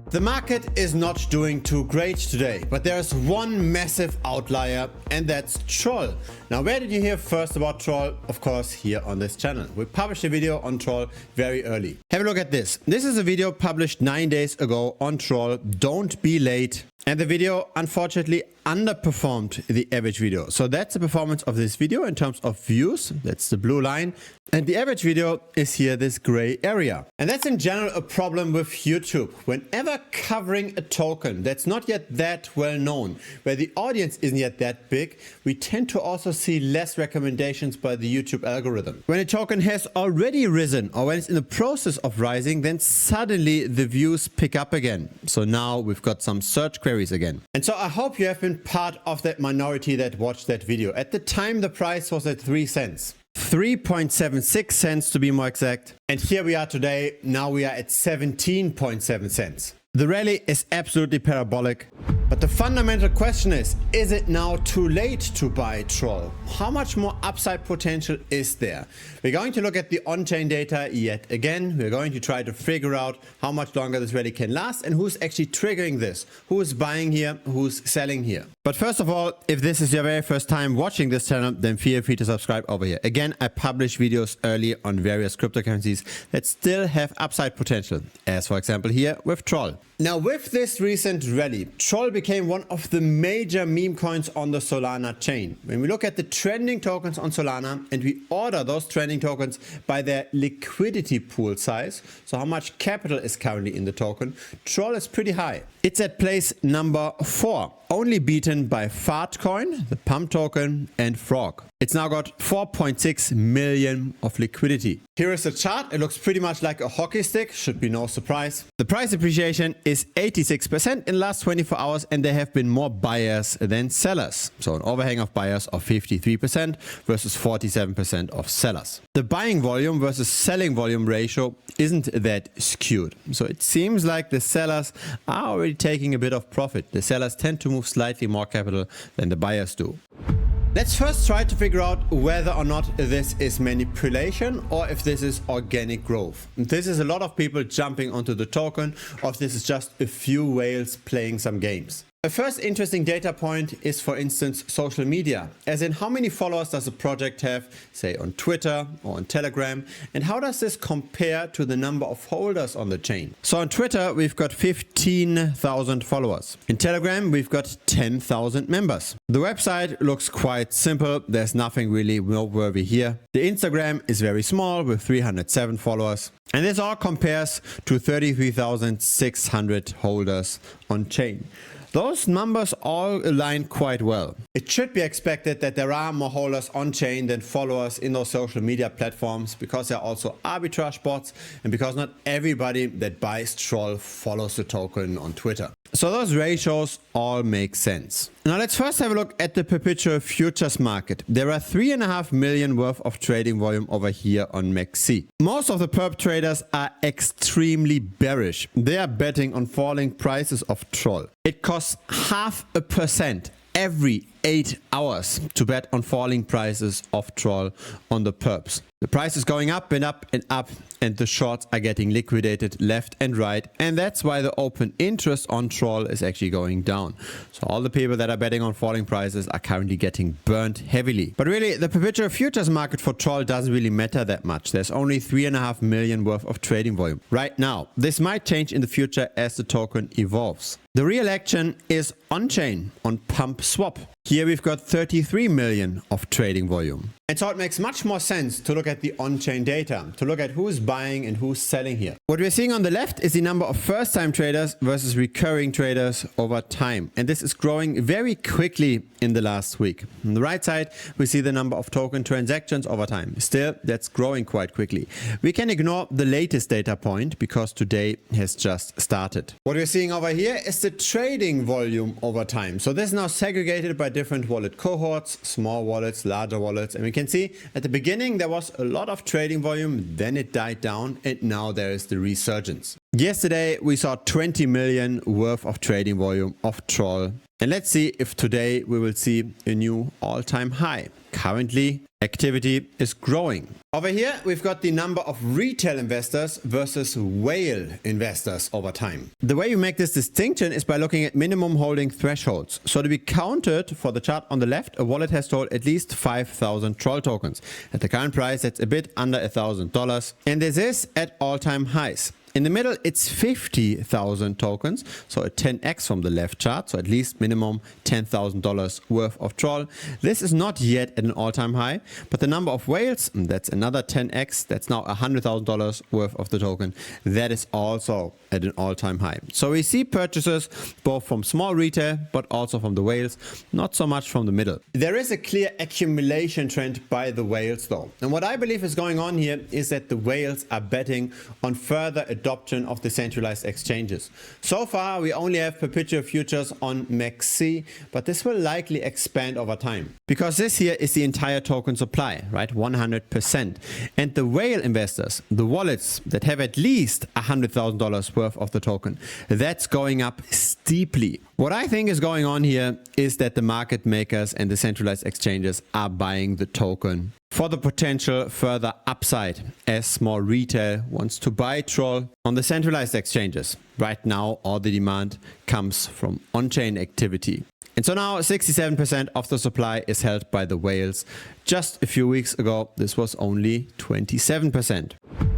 The market is not doing too great today, but there is one massive outlier, and that's Troll. Now, where did you hear first about Troll? Of course, here on this channel. We published a video on Troll very early. Have a look at this. This is a video published 9 days ago on Troll. Don't be late. And the video unfortunately underperformed the average video. So that's the performance of this video in terms of views. That's the blue line. And the average video is here, this gray area. And that's in general a problem with YouTube. Whenever covering a token that's not yet that well known, where the audience isn't yet that big, we tend to also see less recommendations by the YouTube algorithm. When a token has already risen or when it's in the process of rising, then suddenly the views pick up again. So now we've got some search queries again. And so I hope you have been part of that minority that watched that video. At the time, the price was at 3 cents. 3.76 cents to be more exact. And here we are today. Now we are at 17.7 cents. The rally is absolutely parabolic. But the fundamental question is it now too late to buy Troll? How much more upside potential is there? We're going to look at the on-chain data yet again. We're going to try to figure out how much longer this rally can last and who's actually triggering this. Who is buying here? Who's selling here? But first of all, if this is your very first time watching this channel, then feel free to subscribe over here. Again, I publish videos early on various cryptocurrencies that still have upside potential, as for example here with Troll. Now, with this recent rally, Troll became one of the major meme coins on the Solana chain. When we look at the trending tokens on Solana and we order those trending tokens by their liquidity pool size, so how much capital is currently in the token, Troll is pretty high. It's at place number 4, only beaten by Fartcoin, the Pump token, and Frog. It's now got 4.6 million of liquidity. Here is the chart. It looks pretty much like a hockey stick, should be no surprise. The price appreciation is 86% in the last 24 hours, and there have been more buyers than sellers. So an overhang of buyers of 53% versus 47% of sellers. The buying volume versus selling volume ratio isn't that skewed. So it seems like the sellers are already taking a bit of profit. The sellers tend to move slightly more capital than the buyers do. Let's first try to figure out whether or not this is manipulation or if this is organic growth. This is a lot of people jumping onto the token, or if this is just a few whales playing some games. A first interesting data point is, for instance, social media, as in how many followers does a project have, say on Twitter or on Telegram, and how does this compare to the number of holders on the chain? So on Twitter, we've got 15,000 followers. In Telegram, we've got 10,000 members. The website looks quite simple. There's nothing really noteworthy here. The Instagram is very small with 307 followers. And this all compares to 33,600 holders on chain. Those numbers all align quite well. It should be expected that there are more holders on chain than followers in those social media platforms, because there are also arbitrage bots and because not everybody that buys Troll follows the token on Twitter. So those ratios all make sense. Now let's first have a look at the perpetual futures market. There are 3.5 million worth of trading volume over here on MEXC. Most of the perp traders are extremely bearish. They are betting on falling prices of Troll. It costs 0.5% every 8 hours to bet on falling prices of Troll on the perps. The price is going up and up and up, and the shorts are getting liquidated left and right, and that's why the open interest on Troll is actually going down. So all the people that are betting on falling prices are currently getting burnt heavily. But really, the perpetual futures market for Troll doesn't really matter that much. There's only 3.5 million worth of trading volume right now. This might change in the future as the token evolves. The real action is on-chain on Pump Swap. Here we've got 33 million of trading volume. And so it makes much more sense to look at the on-chain data, to look at who's buying and who's selling here. What we're seeing on the left is the number of first-time traders versus recurring traders over time. And this is growing very quickly in the last week. On the right side, we see the number of token transactions over time. Still, that's growing quite quickly. We can ignore the latest data point because today has just started. What we're seeing over here is the trading volume over time. So this is now segregated by different wallet cohorts, small wallets, larger wallets, and we can see at the beginning there was a lot of trading volume, then it died down, and now there is the resurgence. Yesterday we saw 20 million worth of trading volume of Troll. And let's see if today we will see a new all-time high. Currently, activity is growing. Over here, we've got the number of retail investors versus whale investors over time. The way you make this distinction is by looking at minimum holding thresholds. So to be counted for the chart on the left, a wallet has to hold at least 5,000 Troll tokens. At the current price, that's a bit under $1,000. And this is at all-time highs. In the middle, it's 50,000 tokens, so a 10x from the left chart, so at least minimum $10,000 worth of Troll. This is not yet at an all-time high, but the number of whales, that's another 10x, that's now $100,000 worth of the token. That is also at an all-time high. So we see purchases both from small retail, but also from the whales, not so much from the middle. There is a clear accumulation trend by the whales though. And what I believe is going on here is that the whales are betting on further adoption of decentralized exchanges. So far, we only have perpetual futures on MEXC, but this will likely expand over time. Because this here is the entire token supply, right? 100%. And the whale investors, the wallets that have at least $100,000 worth of the token, that's going up steeply. What I think is going on here is that the market makers and the centralized exchanges are buying the token for the potential further upside as small retail wants to buy Troll on the centralized exchanges. Right now, all the demand comes from on-chain activity. And so now 67% of the supply is held by the whales. Just a few weeks ago, this was only 27%.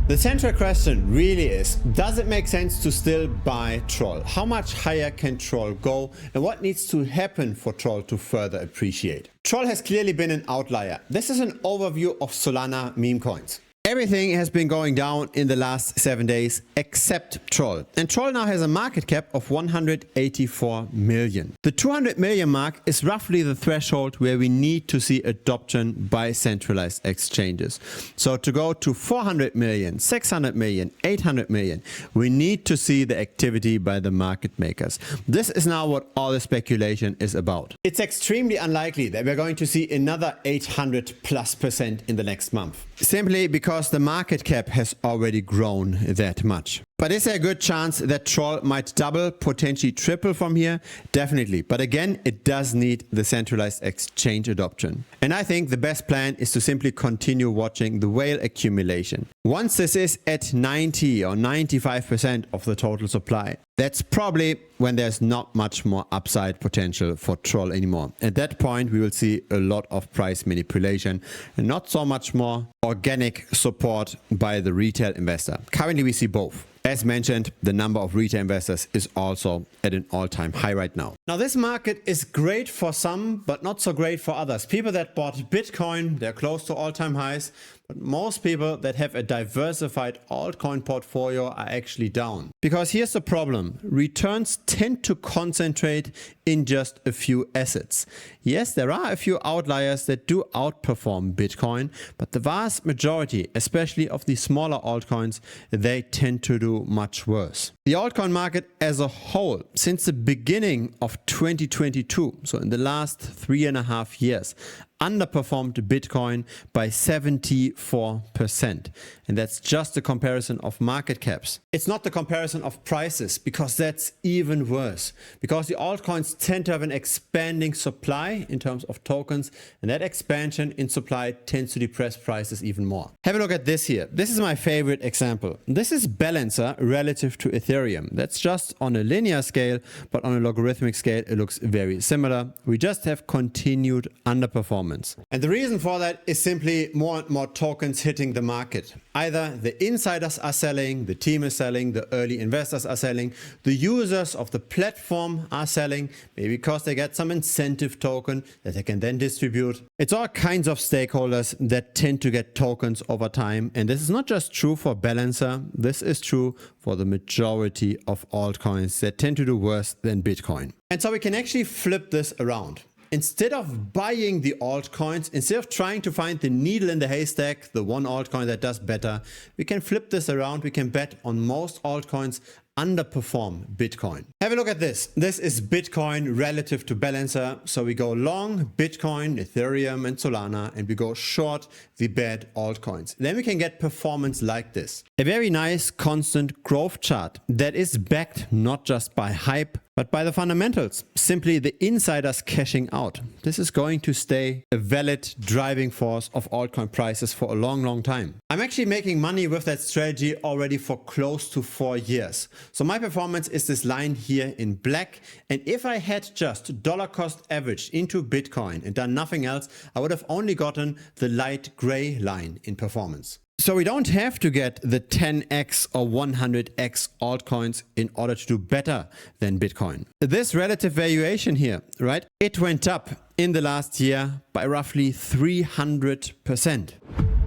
The central question really is, does it make sense to still buy Troll? How much higher can Troll go? And what needs to happen for Troll to further appreciate? Troll has clearly been an outlier. This is an overview of Solana meme coins. Everything has been going down in the last 7 days except Troll. And Troll now has a market cap of 184 million. The 200 million mark is roughly the threshold where we need to see adoption by centralized exchanges. So to go to 400 million, 600 million, 800 million, we need to see the activity by the market makers. This is now what all the speculation is about. It's extremely unlikely that we're going to see another 800+% in the next month. Simply because the market cap has already grown that much. But is there a good chance that Troll might double, potentially triple from here? Definitely. But again, it does need the centralized exchange adoption. And I think the best plan is to simply continue watching the whale accumulation. Once this is at 90 or 95% of the total supply, that's probably when there's not much more upside potential for Troll anymore. At that point, we will see a lot of price manipulation and not so much more organic support by the retail investor. Currently, we see both. As mentioned, the number of retail investors is also at an all-time high right now. Now, this market is great for some, but not so great for others. People that bought Bitcoin, they're close to all-time highs. But most people that have a diversified altcoin portfolio are actually down. Because here's the problem. Returns tend to concentrate in just a few assets. Yes, there are a few outliers that do outperform Bitcoin, but the vast majority, especially of the smaller altcoins, they tend to do much worse. The altcoin market as a whole, since the beginning of 2022, so in the last 3.5 years, underperformed Bitcoin by 74%. And that's just a comparison of market caps. It's not the comparison of prices, because that's even worse. Because the altcoins tend to have an expanding supply in terms of tokens, and that expansion in supply tends to depress prices even more. Have a look at this here. This is my favorite example. This is Balancer relative to Ethereum. That's just on a linear scale, but on a logarithmic scale, it looks very similar. We just have continued underperformance. And the reason for that is simply more and more tokens hitting the market. Either the insiders are selling, the team is selling, the early investors are selling, the users of the platform are selling, maybe because they get some incentive token that they can then distribute. It's all kinds of stakeholders that tend to get tokens over time. And this is not just true for Balancer, this is true for the majority of altcoins that tend to do worse than Bitcoin. And so we can actually flip this around. Instead of buying the altcoins, instead of trying to find the needle in the haystack, the one altcoin that does better, we can flip this around. We can bet on most altcoins underperform Bitcoin. Have a look at this. This is Bitcoin relative to Balancer. So we go long Bitcoin, Ethereum and Solana, and we go short the bad altcoins. Then we can get performance like this. A very nice constant growth chart that is backed not just by hype, but by the fundamentals, simply the insiders cashing out. This is going to stay a valid driving force of altcoin prices for a long, long time. I'm actually making money with that strategy already for close to 4 years. So my performance is this line here in black. And if I had just dollar cost averaged into Bitcoin and done nothing else, I would have only gotten the light gray line in performance. So we don't have to get the 10x or 100x altcoins in order to do better than Bitcoin. This relative valuation here, right? It went up in the last year by roughly 300%.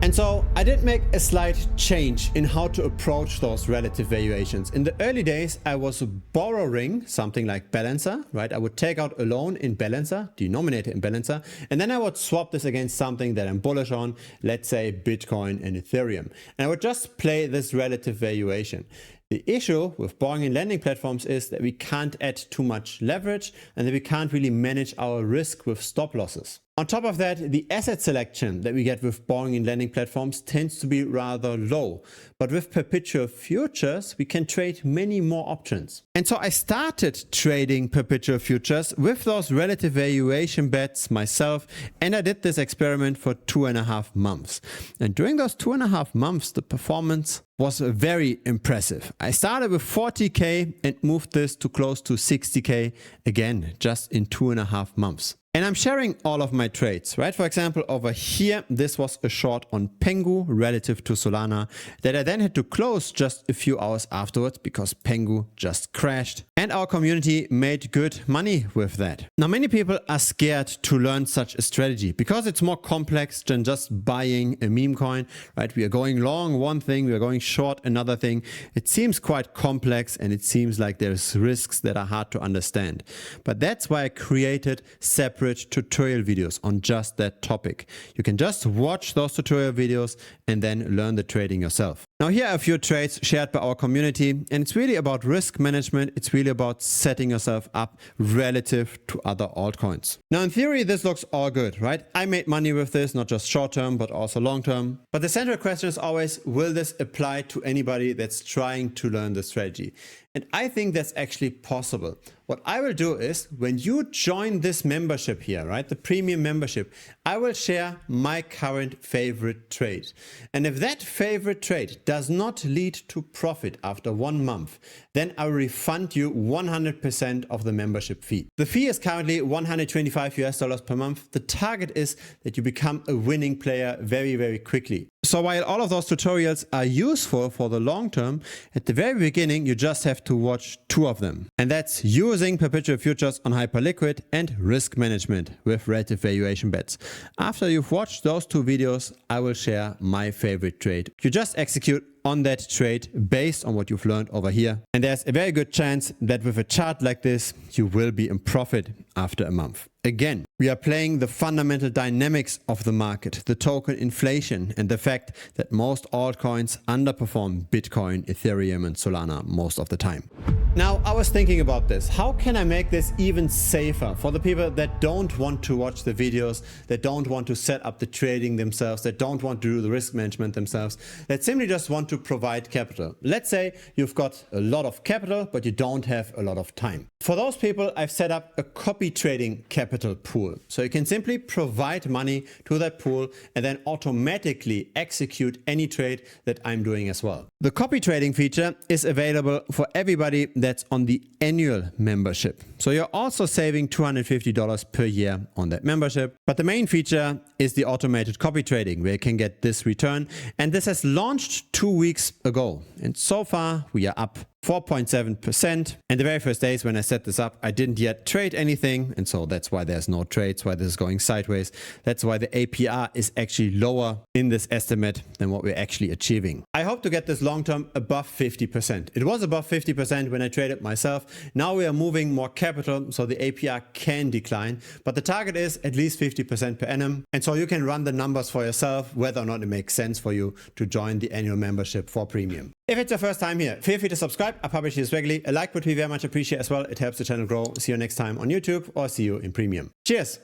And so I did make a slight change in how to approach those relative valuations. In the early days, I was borrowing something like Balancer, right? I would take out a loan in Balancer, denominate it in Balancer, and then I would swap this against something that I'm bullish on, let's say Bitcoin and Ethereum. And I would just play this relative valuation. The issue with borrowing and lending platforms is that we can't add too much leverage and that we can't really manage our risk with stop losses. On top of that, the asset selection that we get with borrowing and lending platforms tends to be rather low. But with perpetual futures, we can trade many more options. And so I started trading perpetual futures with those relative valuation bets myself. And I did this experiment for 2.5 months. And during those 2.5 months, the performance was very impressive. I started with 40K and moved this to close to 60K again, just in 2.5 months. And I'm sharing all of my trades, right? For example, over here, this was a short on Pengu relative to Solana that I then had to close just a few hours afterwards because Pengu just crashed. And our community made good money with that. Now, many people are scared to learn such a strategy because it's more complex than just buying a meme coin, right? We are going long one thing, we are going short another thing. It seems quite complex and it seems like there's risks that are hard to understand. But that's why I created separate tutorial videos on just that topic. You can just watch those tutorial videos and then learn the trading yourself. Now here are a few trades shared by our community, and it's really about risk management. It's really about setting yourself up relative to other altcoins. Now in theory, this looks all good, right? I made money with this, not just short term, but also long term. But the central question is always, will this apply to anybody that's trying to learn the strategy? And I think that's actually possible. What I will do is when you join this membership here, right, the premium membership, I will share my current favorite trade. And if that favorite trade does not lead to profit after 1 month, then I will refund you 100% of the membership fee. The fee is currently $125 per month. The target is that you become a winning player very, very quickly. So while all of those tutorials are useful for the long term, at the very beginning, you just have to watch 2 of them. And that's using perpetual futures on Hyperliquid and risk management with relative valuation bets. After you've watched those 2 videos, I will share my favorite trade. You just execute on that trade based on what you've learned over here. And there's a very good chance that with a chart like this, you will be in profit after a month. Again, we are playing the fundamental dynamics of the market, the token inflation, and the fact that most altcoins underperform Bitcoin, Ethereum, and Solana most of the time. Now, I was thinking about this. How can I make this even safer for the people that don't want to watch the videos, that don't want to set up the trading themselves, that don't want to do the risk management themselves, that simply just want to provide capital? Let's say you've got a lot of capital, but you don't have a lot of time. For those people, I've set up a copy trading capital pool. So you can simply provide money to that pool and then automatically execute any trade that I'm doing as well. The copy trading feature is available for everybody that's on the annual membership. So you're also saving $250 per year on that membership. But the main feature is the automated copy trading where you can get this return. And this has launched 2 weeks ago. And so far we are up 4.7%. And the very first days when I set this up, I didn't yet trade anything. And so that's why there's no trades, why this is going sideways. That's why the APR is actually lower in this estimate than what we're actually achieving. I hope to get this long term above 50%. It was above 50% when I traded myself. Now we are moving more capital, so the APR can decline. But the target is at least 50% per annum. And so you can run the numbers for yourself, whether or not it makes sense for you to join the annual membership for premium. If it's your first time here, feel free to subscribe I publish these regularly. A like would be very much appreciated as well. It helps the channel grow. See you next time on YouTube or see you in Premium. Cheers.